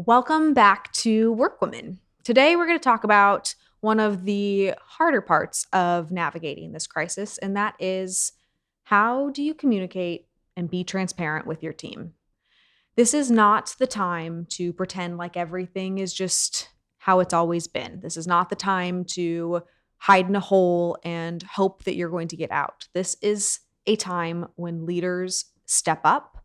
Welcome back to WorkWoman. Today, we're going to talk about one of the harder parts of navigating this crisis, and that is how do you communicate and be transparent with your team? This is not the time to pretend like everything is just how it's always been. This is not the time to hide in a hole and hope that you're going to get out. This is a time when leaders step up,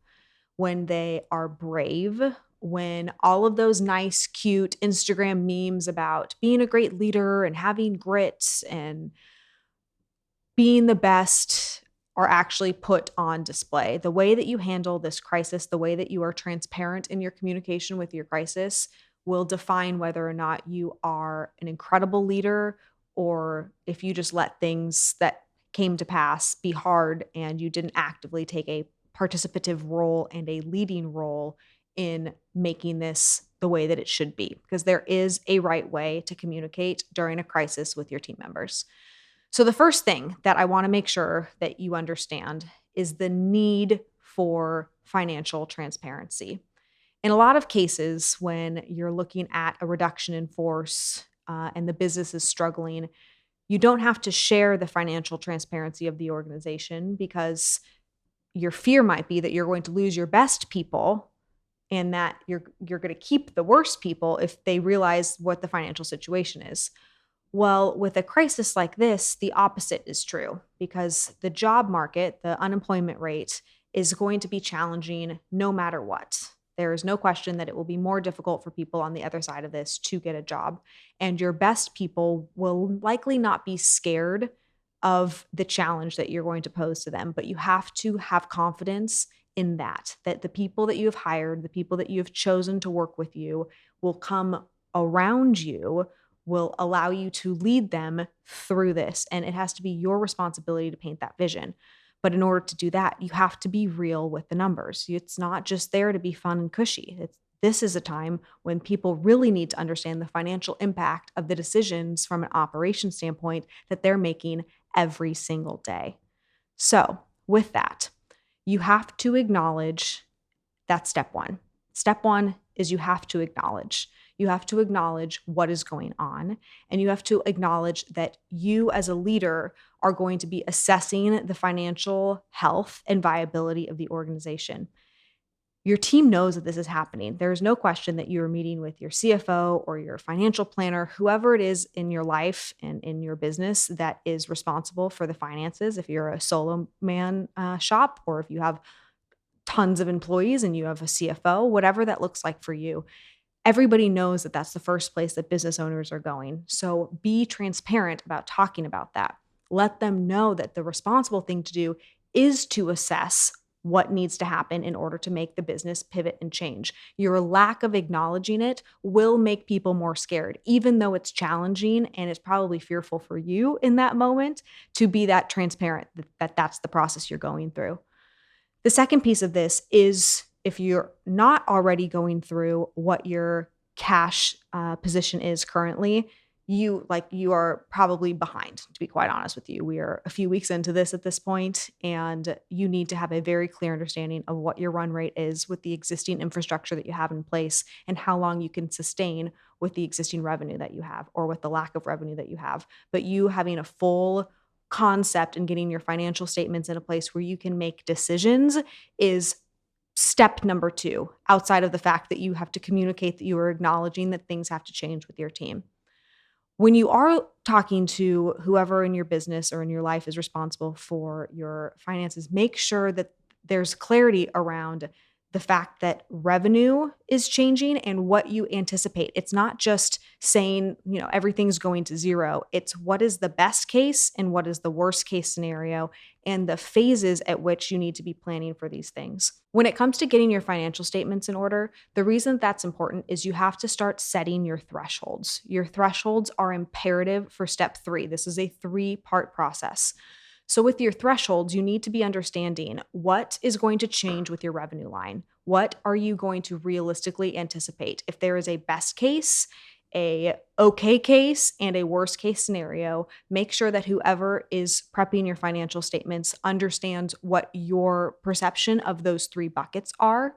when they are brave, when all of those nice, cute Instagram memes about being a great leader and having grit and being the best are actually put on display. The way that you handle this crisis, the way that you are transparent in your communication with your crisis will define whether or not you are an incredible leader or if you just let things that came to pass be hard and you didn't actively take a participative role and a leading role in making this the way that it should be, because there is a right way to communicate during a crisis with your team members. So, the first thing that I want to make sure that you understand is the need for financial transparency. In a lot of cases, when you're looking at a reduction in force and the business is struggling, you don't have to share the financial transparency of the organization because your fear might be that you're going to lose your best people and that you're going to keep the worst people if they realize what the financial situation is. Well, with a crisis like this, the opposite is true because the job market, the unemployment rate, is going to be challenging no matter what. There is no question that it will be more difficult for people on the other side of this to get a job. And your best people will likely not be scared of the challenge that you're going to pose to them, but you have to have confidence in that the people that you have hired, the people that you have chosen to work with you will come around you, will allow you to lead them through this. And it has to be your responsibility to paint that vision. But in order to do that, you have to be real with the numbers. It's not just there to be fun and cushy. This is a time when people really need to understand the financial impact of the decisions from an operation standpoint that they're making every single day. So, with that, you have to acknowledge that's step one. Step one is you have to acknowledge. You have to acknowledge what is going on, and you have to acknowledge that you as a leader are going to be assessing the financial health and viability of the organization. Your team knows that this is happening. There is no question that you're meeting with your CFO or your financial planner, whoever it is in your life and in your business that is responsible for the finances. If you're a solo man shop, or if you have tons of employees and you have a CFO, whatever that looks like for you, everybody knows that that's the first place that business owners are going. So be transparent about talking about that. Let them know that the responsible thing to do is to assess what needs to happen in order to make the business pivot and change. Your lack of acknowledging it will make people more scared, even though it's challenging and it's probably fearful for you in that moment to be that transparent that that's the process you're going through. The second piece of this is if you're not already going through what your cash position is currently, you are probably behind, to be quite honest with you. We are a few weeks into this at this point, and you need to have a very clear understanding of what your run rate is with the existing infrastructure that you have in place and how long you can sustain with the existing revenue that you have or with the lack of revenue that you have. But you having a full concept and getting your financial statements in a place where you can make decisions is step number two, outside of the fact that you have to communicate that you are acknowledging that things have to change with your team. When you are talking to whoever in your business or in your life is responsible for your finances, make sure that there's clarity around the fact that revenue is changing and what you anticipate. It's not just saying, everything's going to zero. It's what is the best case and what is the worst case scenario and the phases at which you need to be planning for these things. When it comes to getting your financial statements in order, the reason that's important is you have to start setting your thresholds. Your thresholds are imperative for step 3. This is a 3-part process. So with your thresholds, you need to be understanding what is going to change with your revenue line. What are you going to realistically anticipate? If there is a best case, a okay case, and a worst case scenario, make sure that whoever is prepping your financial statements understands what your perception of those 3 buckets are.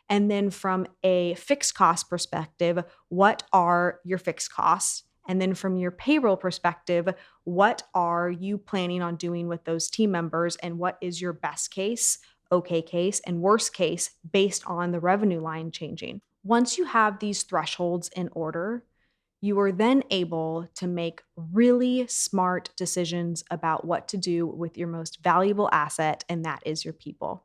And then from a fixed cost perspective, what are your fixed costs? And then from your payroll perspective, what are you planning on doing with those team members? And what is your best case, okay case, and worst case based on the revenue line changing? Once you have these thresholds in order, you are then able to make really smart decisions about what to do with your most valuable asset, and that is your people.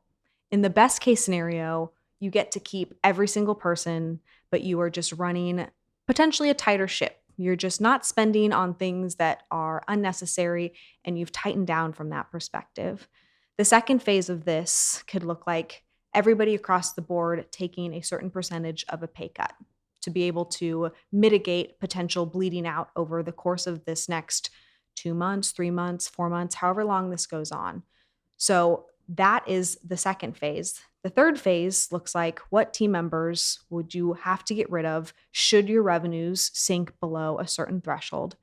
In the best case scenario, you get to keep every single person, but you are just running potentially a tighter ship. You're just not spending on things that are unnecessary, and you've tightened down from that perspective. The second phase of this could look like everybody across the board taking a certain percentage of a pay cut to be able to mitigate potential bleeding out over the course of this next 2 months, 3 months, 4 months, however long this goes on. So that is the second phase. The third phase looks like what team members would you have to get rid of should your revenues sink below a certain threshold?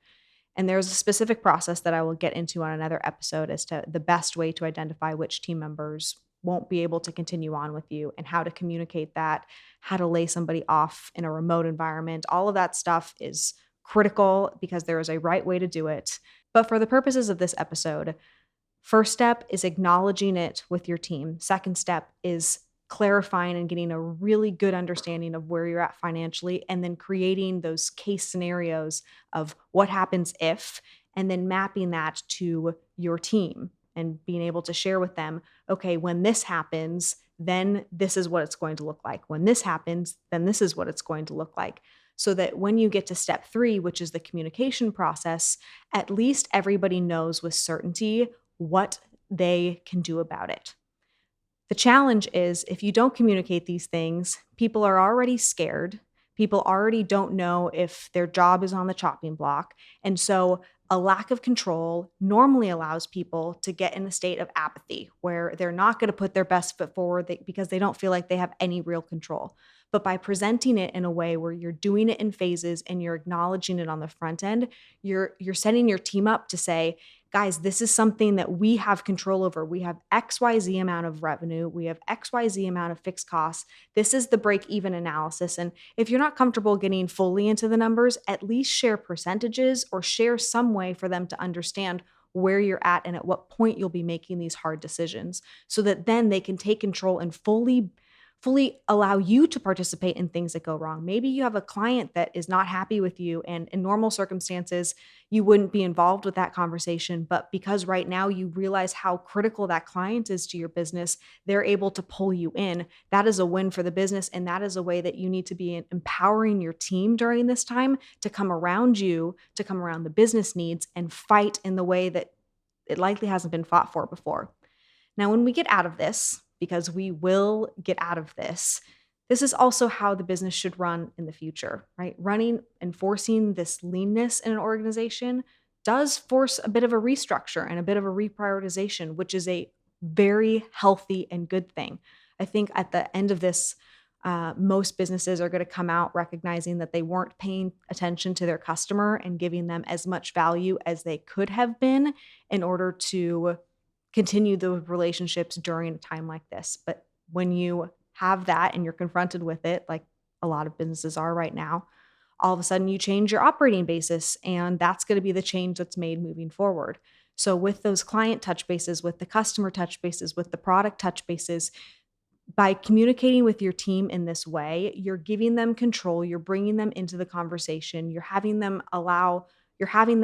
And there's a specific process that I will get into on another episode as to the best way to identify which team members won't be able to continue on with you and how to communicate that, how to lay somebody off in a remote environment. All of that stuff is critical because there is a right way to do it. But for the purposes of this episode, first step is acknowledging it with your team. Second step is clarifying and getting a really good understanding of where you're at financially, and then creating those case scenarios of what happens if, and then mapping that to your team and being able to share with them, okay, when this happens, then this is what it's going to look like. When this happens, then this is what it's going to look like. So that when you get to step 3, which is the communication process, at least everybody knows with certainty what they can do about it. The challenge is if you don't communicate these things, people are already scared. People already don't know if their job is on the chopping block. And so a lack of control normally allows people to get in a state of apathy where they're not going to put their best foot forward because they don't feel like they have any real control. But by presenting it in a way where you're doing it in phases and you're acknowledging it on the front end, you're setting your team up to say, guys, this is something that we have control over. We have XYZ amount of revenue. We have XYZ amount of fixed costs. This is the break even analysis. And if you're not comfortable getting fully into the numbers, at least share percentages or share some way for them to understand where you're at and at what point you'll be making these hard decisions so that then they can take control and fully allow you to participate in things that go wrong. Maybe you have a client that is not happy with you, and in normal circumstances, you wouldn't be involved with that conversation. But because right now you realize how critical that client is to your business, they're able to pull you in. That is a win for the business. And that is a way that you need to be empowering your team during this time to come around you, to come around the business needs and fight in the way that it likely hasn't been fought for before. Now, when we get out of this, because we will get out of this, this is also how the business should run in the future, right? Running and forcing this leanness in an organization does force a bit of a restructure and a bit of a reprioritization, which is a very healthy and good thing. I think at the end of this, most businesses are going to come out recognizing that they weren't paying attention to their customer and giving them as much value as they could have been in order to continue the relationships during a time like this. But when you have that and you're confronted with it, like a lot of businesses are right now, all of a sudden you change your operating basis, and that's going to be the change that's made moving forward. So with those client touch bases, with the customer touch bases, with the product touch bases, by communicating with your team in this way, you're giving them control, you're bringing them into the conversation, you're having them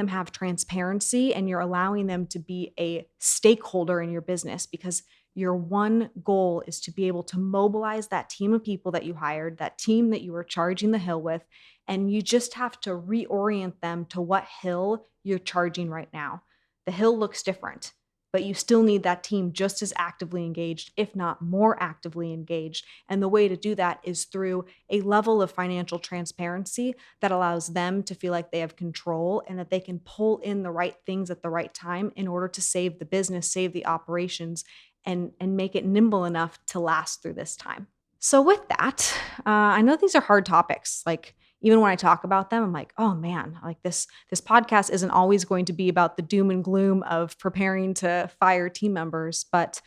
have transparency, and you're allowing them to be a stakeholder in your business, because your one goal is to be able to mobilize that team of people that you hired, that team that you were charging the hill with, and you just have to reorient them to what hill you're charging right now. The hill looks different, but you still need that team just as actively engaged, if not more actively engaged. And the way to do that is through a level of financial transparency that allows them to feel like they have control and that they can pull in the right things at the right time in order to save the business, save the operations, and make it nimble enough to last through this time. So with that, I know these are hard topics. Like, even when I talk about them, I'm like, oh man, like this podcast isn't always going to be about the doom and gloom of preparing to fire team members. But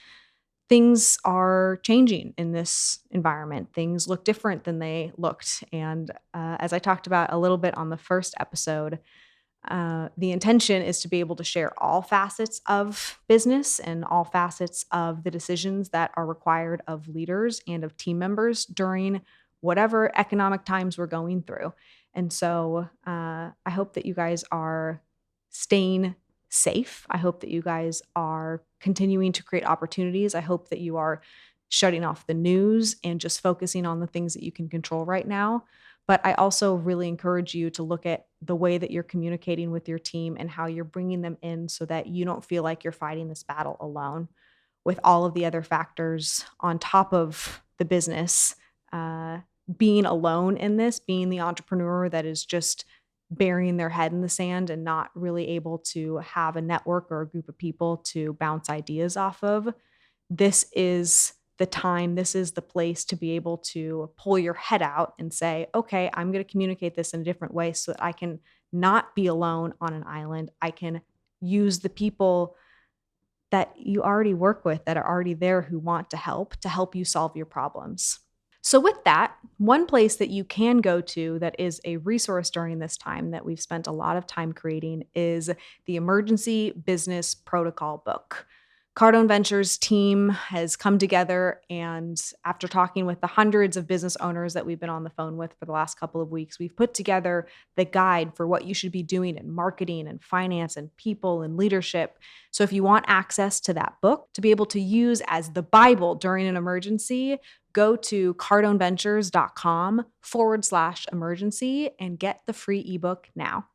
things are changing in this environment. Things look different than they looked. And as I talked about a little bit on the first episode, the intention is to be able to share all facets of business and all facets of the decisions that are required of leaders and of team members during whatever economic times we're going through. And so I hope that you guys are staying safe. I hope that you guys are continuing to create opportunities. I hope that you are shutting off the news and just focusing on the things that you can control right now. But I also really encourage you to look at the way that you're communicating with your team and how you're bringing them in so that you don't feel like you're fighting this battle alone with all of the other factors on top of the business. Being alone in this, being the entrepreneur that is just burying their head in the sand and not really able to have a network or a group of people to bounce ideas off of, this is the time, this is the place to be able to pull your head out and say, okay, I'm going to communicate this in a different way so that I can not be alone on an island. I can use the people that you already work with that are already there who want to help you solve your problems. So, with that, one place that you can go to that is a resource during this time that we've spent a lot of time creating is the Emergency Business Protocol book. Cardone Ventures team has come together, and after talking with the hundreds of business owners that we've been on the phone with for the last couple of weeks, we've put together the guide for what you should be doing in marketing and finance and people and leadership. So if you want access to that book to be able to use as the Bible during an emergency, go to cardoneventures.com/emergency and get the free ebook now.